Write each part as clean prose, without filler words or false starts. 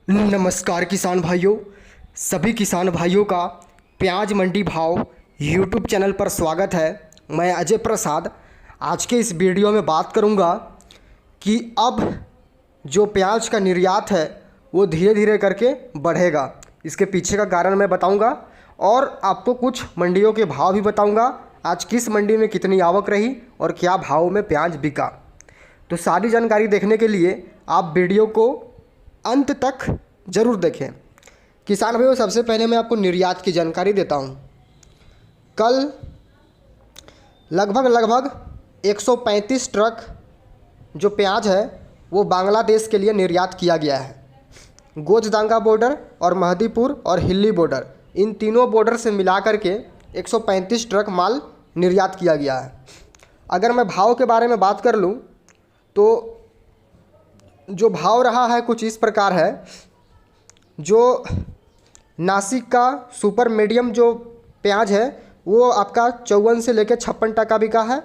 नमस्कार किसान भाइयों। सभी किसान भाइयों का प्याज मंडी भाव यूट्यूब चैनल पर स्वागत है। मैं अजय प्रसाद। आज के इस वीडियो में बात करूंगा कि अब जो प्याज का निर्यात है वो धीरे धीरे करके बढ़ेगा। इसके पीछे का कारण मैं बताऊंगा और आपको कुछ मंडियों के भाव भी बताऊंगा। आज किस मंडी में कितनी आवक रही और क्या भाव में प्याज बिका। तो सारी जानकारी देखने के लिए आप वीडियो को अंत तक ज़रूर देखें। किसान भाइयों, सबसे पहले मैं आपको निर्यात की जानकारी देता हूं। कल लगभग 135 ट्रक जो प्याज है वो बांग्लादेश के लिए निर्यात किया गया है। गोजदांगा बॉर्डर और महदीपुर और हिल्ली बॉर्डर, इन तीनों बॉर्डर से मिला करके 135 ट्रक माल निर्यात किया गया है। अगर मैं भाव के बारे में बात कर लूँ तो जो भाव रहा है कुछ इस प्रकार है। जो नासिक का सुपर मीडियम जो प्याज है वो आपका 54 से लेकर 56 टका बिका है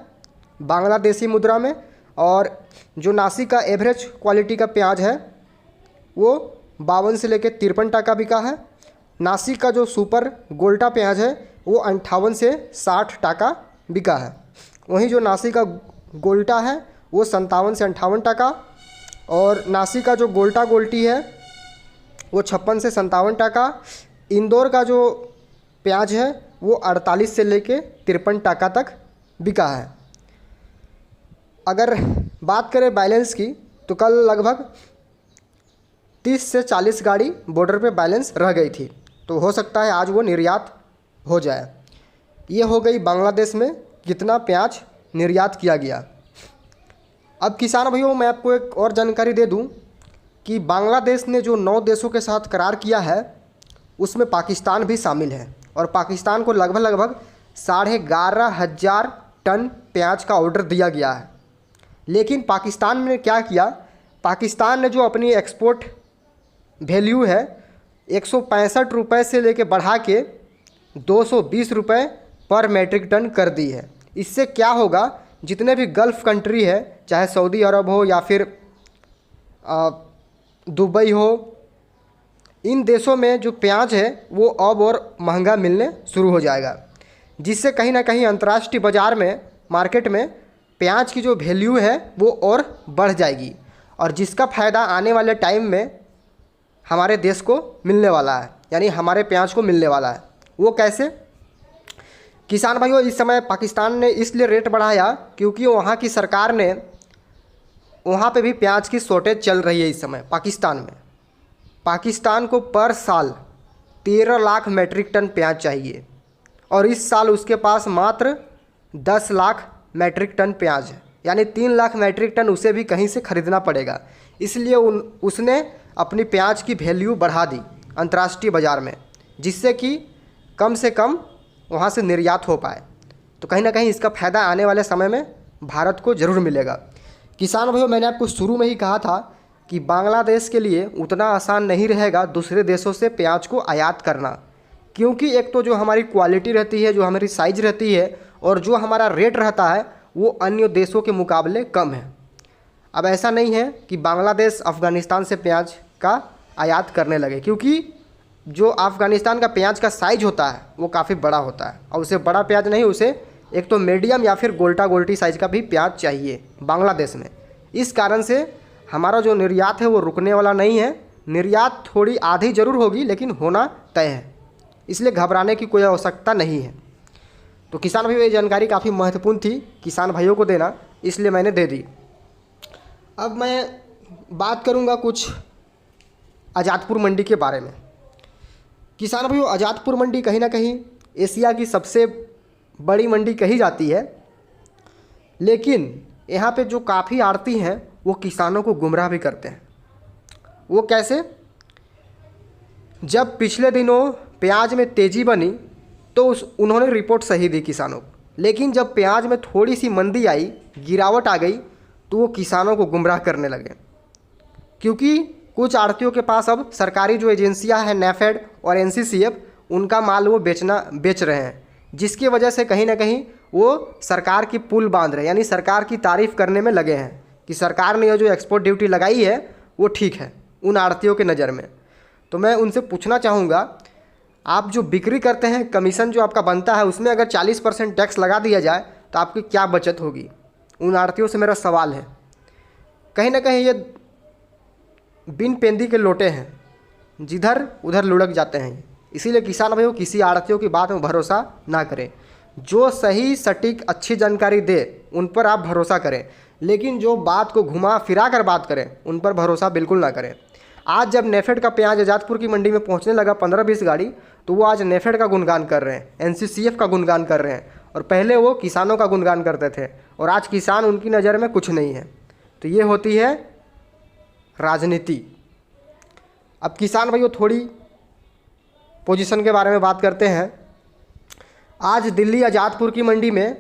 बांग्लादेशी मुद्रा में, और जो नासिक का एवरेज क्वालिटी का प्याज है वो 52 से लेकर 53 टका बिका है। नासिक का जो सुपर गोल्टा प्याज है वो 58 से 60 टका बिका है। वहीं जो नासिक का गोल्टा है वो 57 से 58 टका, और नासिक का जो गोल्टा गोल्टी है वो 56 से 57 टका। इंदौर का जो प्याज है वो 48 से लेके 53 टका तक बिका है। अगर बात करें बैलेंस की तो कल लगभग 30 से 40 गाड़ी बॉर्डर पे बैलेंस रह गई थी, तो हो सकता है आज वो निर्यात हो जाए। ये हो गई बांग्लादेश में कितना प्याज निर्यात किया गया। अब किसान भाइयों, मैं आपको एक और जानकारी दे दूं कि बांग्लादेश ने जो 9 देशों के साथ करार किया है उसमें पाकिस्तान भी शामिल है, और पाकिस्तान को लगभग 11,500 टन प्याज का ऑर्डर दिया गया है। लेकिन पाकिस्तान ने क्या किया, पाकिस्तान ने जो अपनी एक्सपोर्ट वैल्यू है 165 रुपये से लेके बढ़ा के 220 रुपये पर मैट्रिक टन कर दी है। इससे क्या होगा, जितने भी गल्फ़ कंट्री है, चाहे सऊदी अरब हो या फिर दुबई हो, इन देशों में जो प्याज है वो अब और महंगा मिलने शुरू हो जाएगा, जिससे कहीं ना कहीं अंतर्राष्ट्रीय बाज़ार में, मार्केट में प्याज की जो वैल्यू है वो और बढ़ जाएगी, और जिसका फ़ायदा आने वाले टाइम में हमारे देश को मिलने वाला है, यानी हमारे प्याज को मिलने वाला है। वो कैसे? किसान भाइयों, इस समय पाकिस्तान ने इसलिए रेट बढ़ाया क्योंकि वहाँ की सरकार ने, वहाँ पे भी प्याज की शॉर्टेज चल रही है इस समय पाकिस्तान में। पाकिस्तान को पर साल 13 लाख मैट्रिक टन प्याज चाहिए, और इस साल उसके पास मात्र 10 लाख मैट्रिक टन प्याज है, यानी 3 लाख मैट्रिक टन उसे भी कहीं से ख़रीदना पड़ेगा। इसलिए उसने अपनी प्याज की वैल्यू बढ़ा दी अंतर्राष्ट्रीय बाज़ार में, जिससे कि कम से कम वहाँ से निर्यात हो पाए। तो कहीं ना कहीं इसका फ़ायदा आने वाले समय में भारत को ज़रूर मिलेगा। किसान भाइयों, मैंने आपको शुरू में ही कहा था कि बांग्लादेश के लिए उतना आसान नहीं रहेगा दूसरे देशों से प्याज को आयात करना, क्योंकि एक तो जो हमारी क्वालिटी रहती है, जो हमारी साइज़ रहती है, और जो हमारा रेट रहता है वो अन्य देशों के मुकाबले कम है। अब ऐसा नहीं है कि बांग्लादेश अफ़गानिस्तान से प्याज का आयात करने लगे, क्योंकि जो अफ़गानिस्तान का प्याज का साइज़ होता है वो काफ़ी बड़ा होता है, और उसे बड़ा प्याज नहीं, उसे एक तो मीडियम या फिर गोल्टा गोल्टी साइज़ का भी प्याज चाहिए बांग्लादेश में। इस कारण से हमारा जो निर्यात है वो रुकने वाला नहीं है। निर्यात थोड़ी आधी ज़रूर होगी, लेकिन होना तय है, इसलिए घबराने की कोई आवश्यकता नहीं है। तो किसान भाइयों, ये जानकारी काफ़ी महत्वपूर्ण थी किसान भाइयों को देना, इसलिए मैंने दे दी। अब मैं बात करूँगा कुछ आज़ादपुर मंडी के बारे में। किसान भाइयों, आज़ादपुर मंडी कहीं ना कहीं एशिया की सबसे बड़ी मंडी कही जाती है, लेकिन यहाँ पे जो काफ़ी आड़ती हैं वो किसानों को गुमराह भी करते हैं। वो कैसे? जब पिछले दिनों प्याज में तेज़ी बनी तो उन्होंने रिपोर्ट सही दी किसानों को, लेकिन जब प्याज में थोड़ी सी मंदी आई, गिरावट आ गई, तो वो किसानों को गुमराह करने लगे, क्योंकि कुछ आड़तियों के पास अब सरकारी जो एजेंसियां हैं, नेफेड और एनसीसीएफ, उनका माल वो बेच रहे हैं, जिसकी वजह से कहीं ना कहीं वो सरकार की पुल बांध रहे हैं, यानी सरकार की तारीफ़ करने में लगे हैं कि सरकार ने ये जो एक्सपोर्ट ड्यूटी लगाई है वो ठीक है उन आड़तियों के नज़र में। तो मैं उनसे पूछना चाहूँगा, आप जो बिक्री करते हैं, कमीशन जो आपका बनता है, उसमें अगर 40% टैक्स लगा दिया जाए तो आपकी क्या बचत होगी? उन आढ़तियों से मेरा सवाल है। कहीं ना कहीं ये बिन पेंदी के लोटे हैं, जिधर उधर लुढ़क जाते हैं। इसीलिए किसान भाइयों, किसी आढ़तियों की बात में भरोसा ना करें। जो सही सटीक अच्छी जानकारी दे उन पर आप भरोसा करें, लेकिन जो बात को घुमा फिरा कर बात करें उन पर भरोसा बिल्कुल ना करें। आज जब नेफेड का प्याज आज़ादपुर की मंडी में पहुंचने लगा 15-20 गाड़ी, तो वो आज नेफेड का गुणगान कर रहे हैं, एनसीसीएफ का गुणगान कर रहे हैं, और पहले वो किसानों का गुणगान करते थे, और आज किसान उनकी नज़र में कुछ नहीं है। तो ये होती है राजनीति। अब किसान भाइयों, थोड़ी पोजीशन के बारे में बात करते हैं। आज दिल्ली आज़ादपुर की मंडी में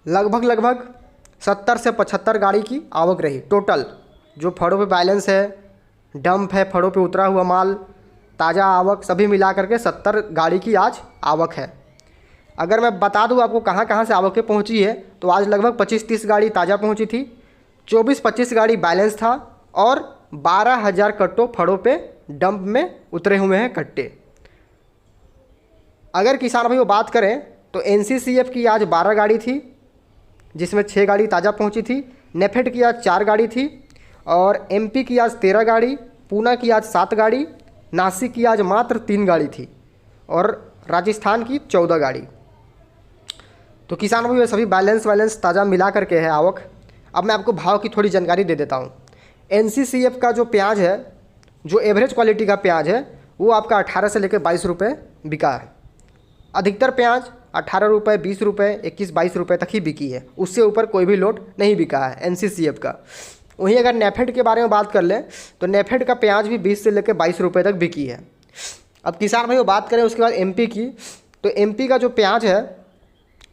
लगभग 70 से 75 गाड़ी की आवक रही टोटल। जो फड़ों पे बैलेंस है, डंप है, फड़ों पे उतरा हुआ माल, ताज़ा आवक, सभी मिला करके 70 गाड़ी की आज आवक है। अगर मैं बता दूं आपको कहां कहां से आवकें पहुंची है, तो आज लगभग 25-30 गाड़ी ताज़ा पहुंची थी, 24-25 गाड़ी बैलेंस था, और 12,000 कट्टों फड़ों पे डंप में उतरे हुए हैं कट्टे। अगर किसान भाइयों बात करें तो एनसीसीएफ की आज 12 गाड़ी थी, जिसमें 6 गाड़ी ताज़ा पहुंची थी। नेफेड की आज 4 गाड़ी थी, और एमपी की आज 13 गाड़ी, पूना की आज 7 गाड़ी, नासिक की आज मात्र 3 गाड़ी थी, और राजस्थान की 14 गाड़ी। तो किसान भाई सभी बैलेंस ताज़ा मिला करके है आवक। अब मैं आपको भाव की थोड़ी जानकारी दे देता हूँ। एनसीसीएफ का जो प्याज है, जो एवरेज क्वालिटी का प्याज है, वो आपका 18 से लेकर 22 रुपये बिका है। अधिकतर प्याज 18 रुपये, 20 रुपये, 21-22 रुपये तक ही बिकी है, उससे ऊपर कोई भी लोट नहीं बिका है एनसीसीएफ का। वहीं अगर नेफेड के बारे में बात कर लें तो नेफेड का प्याज भी 20 से लेकर 22 रुपये तक बिकी है। अब किसान भाई बात करें उसके बाद एमपी की, तो एमपी का जो प्याज है,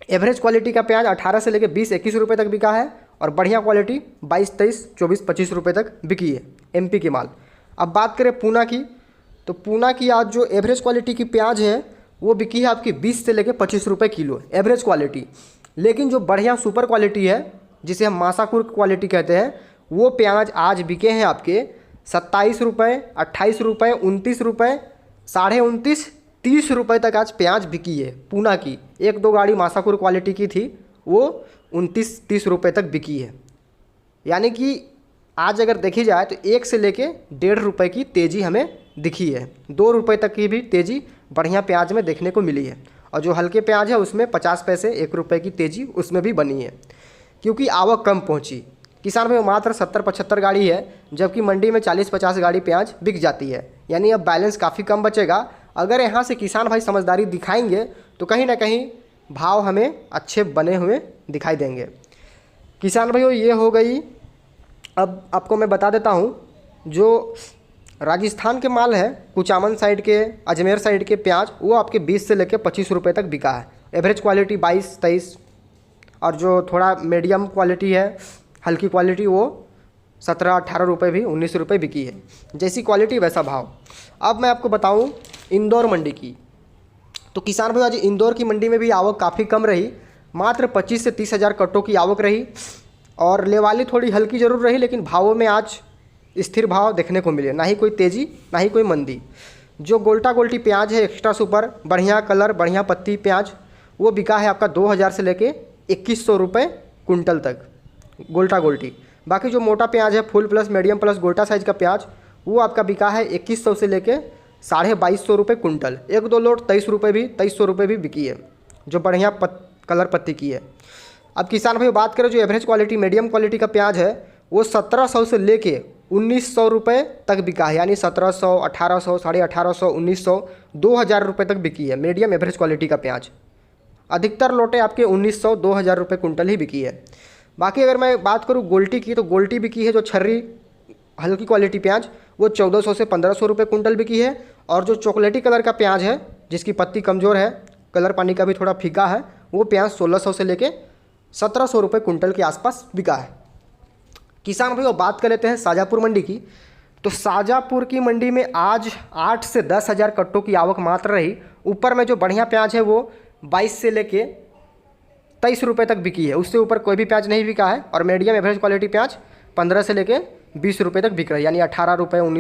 एवरेज क्वालिटी का प्याज 18 से लेकर 20-21 रुपये तक बिका है, और बढ़िया क्वालिटी 22, 23, 24, 25 रुपये तक बिकी है एमपी की माल। अब बात करें पूना की, तो पूना की आज जो एवरेज क्वालिटी की प्याज है वो बिकी है आपकी 20 से लेकर 25 रुपये किलो एवरेज क्वालिटी। लेकिन जो बढ़िया सुपर क्वालिटी है, जिसे हम मासाकुर क्वालिटी कहते हैं, वो प्याज आज बिके हैं आपके 27 रुपये, 28 रुपये, 29 रुपये, 29.5, 30 रुपये तक आज प्याज बिकी है पूना की। 1-2 गाड़ी मासाकुर क्वालिटी की थी, वो 29-30 रुपये तक बिकी है। यानी कि आज अगर देखी जाए तो 1 से लेके 1.5 रुपये की तेज़ी हमें दिखी है। 2 रुपये तक की भी तेज़ी बढ़िया प्याज में देखने को मिली है, और जो हल्के प्याज है उसमें 50 पैसे 1 रुपये की तेज़ी उसमें भी बनी है, क्योंकि आवक कम पहुंची। किसान में मात्र 70-75 गाड़ी है, जबकि मंडी में 40-50 गाड़ी प्याज बिक जाती है। यानी अब बैलेंस काफ़ी कम बचेगा। अगर यहाँ से किसान भाई समझदारी दिखाएंगे तो कहीं ना कहीं भाव हमें अच्छे बने हुए दिखाई देंगे। किसान भाइयों, ये हो गई। अब आपको मैं बता देता हूँ, जो राजस्थान के माल है, कुचामन साइड के, अजमेर साइड के प्याज, वो आपके 20 से लेकर 25 रुपये तक बिका है। एवरेज क्वालिटी 22-23, और जो थोड़ा मीडियम क्वालिटी है, हल्की क्वालिटी, वो 17-18 रुपये भी 19 रुपये बिकी है। जैसी क्वालिटी वैसा भाव। अब मैं आपको बताऊं इंदौर मंडी की, तो किसान भाई आज इंदौर की मंडी में भी आवक काफ़ी कम रही, मात्र 25 से 30 हज़ार कट्टों की आवक रही, और लेवाली थोड़ी हल्की जरूर रही, लेकिन भावों में आज स्थिर भाव देखने को मिले, ना ही कोई तेज़ी ना ही कोई मंदी। जो गोल्टा गोल्टी प्याज है, एक्स्ट्रा सुपर, बढ़िया कलर, बढ़िया पत्ती प्याज, वो बिका है आपका 2000 से लेके 2100 रुपये कुंटल तक गोल्टा गोल्टी। बाकी जो मोटा प्याज है, फुल प्लस, मीडियम प्लस, गोल्टा साइज का प्याज, वो आपका बिका है 2100 से लेके 2250 रुपये कुंटल। 1-2 लोट 2300 रुपये भी बिकी है, जो बढ़िया कलर पत्ती की है। अब किसान भाई बात करें, जो एवरेज क्वालिटी मीडियम क्वालिटी का प्याज है, वो 1700 से लेके 1900 रुपये तक बिका है। यानी 1700, 1800, 1850, 1900, 2000 रुपये तक बिकी है मीडियम एवरेज क्वालिटी का प्याज। अधिकतर लोटे आपके 1900, 2000 रुपये कुंटल ही बिकी है। बाकी अगर मैं बात करूँ गोल्टी की, तो गोल्टी बिकी है जो छर्री हल्की क्वालिटी प्याज, वो 1400 से 1500 रुपये कुंटल बिकी है। और जो चॉकलेटी कलर का प्याज है, जिसकी पत्ती कमज़ोर है, कलर पानी का भी थोड़ा फीका है, वो प्याज 1600 से लेके 1700 रुपये कुंटल के आसपास बिका है। किसान भाई बात कर लेते हैं शाजापुर मंडी की, तो शाजापुर की मंडी में आज 8 से 10 हज़ार कट्टों की आवक मात्र रही। ऊपर में जो बढ़िया प्याज है वो 22 से लेके 23 रुपये तक बिकी है, उससे ऊपर कोई भी प्याज नहीं बिका है। और मीडियम एवरेज क्वालिटी प्याज 15 से लेके 20 रुपये तक बिक रहा है, यानी 18 रुपये, 19